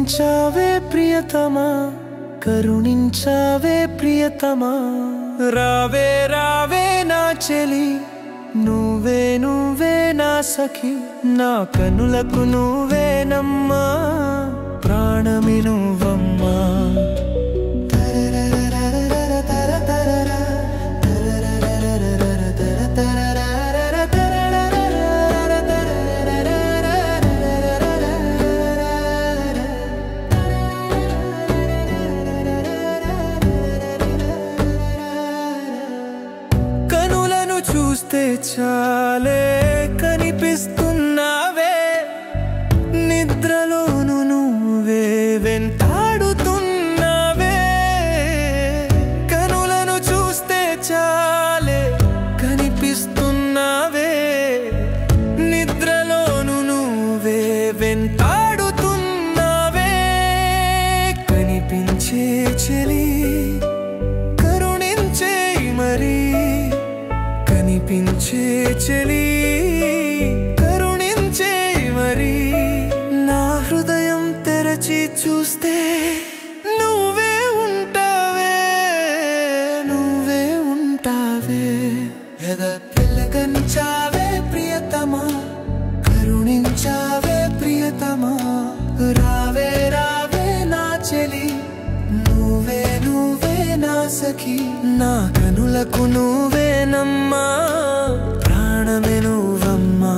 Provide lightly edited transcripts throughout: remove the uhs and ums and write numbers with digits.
కనిపించావే ప్రియతమా, కరుణించావే ప్రియతమా, రావే రావే నా చెలి, నువ్వే నువ్వే నా సఖి, నా కనులకు నువ్వేనమ్మా, ప్రాణమి నువ్వమ్మా. చూస్తే చాలే కనిపిస్తున్నావే, నిద్రలోను నువ్వే వెంటాడుతున్నావే. కనులను చూస్తే చాలే కనిపిస్తున్నావే, నిద్రలోను నువ్వే వెంటాడుతున్నావే. కనిపించే చెలి కరుణించే మరి, కనిపించే చెలి కరుణించే మరి, నా హృదయం తెరచి చూస్తే నువ్వే ఉంటావే, నువ్వే ఉంటావే. ఎదపెల్లగనిచావే ప్రియతమా, కరుణించావే ప్రియతమా, రావే రావే నా చెలి, నువ్వే నువ్వే నా సఖి, నా కనులకు నువ్వేనమ్మా, ప్రాణమే నువ్వమ్మా.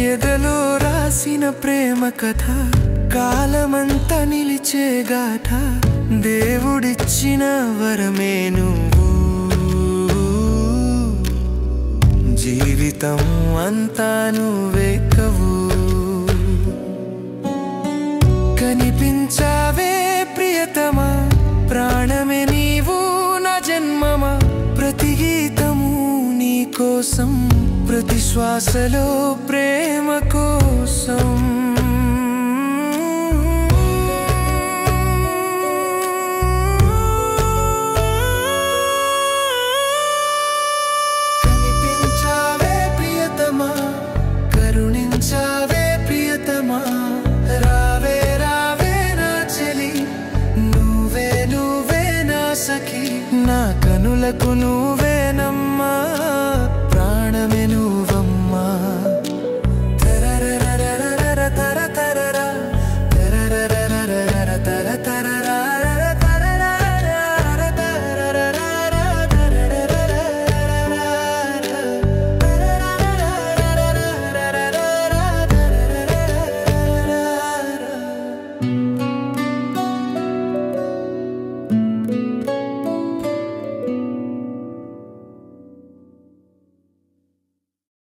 ఎదలో రాసిన ప్రేమ కథ, కాలమంతా నిలిచే గాథ, దేవుడిచ్చిన వరమే నువ్వు, జీవితం అంతా నువ్వే కవు. కనిపించావే ప్రియతమా, ప్రాణమే నీవు నా జన్మమా, ప్రతి గీతము నీ కోసం, ప్రతి శ్వాసలో ప్రేమ కోసం. కనిపించావే ప్రియతమా, కరుణించావే ప్రియతమా, రావే రావే నా చెలి, నువ్వే నువ్వే నా సఖి, నా కనులకు నువ్వే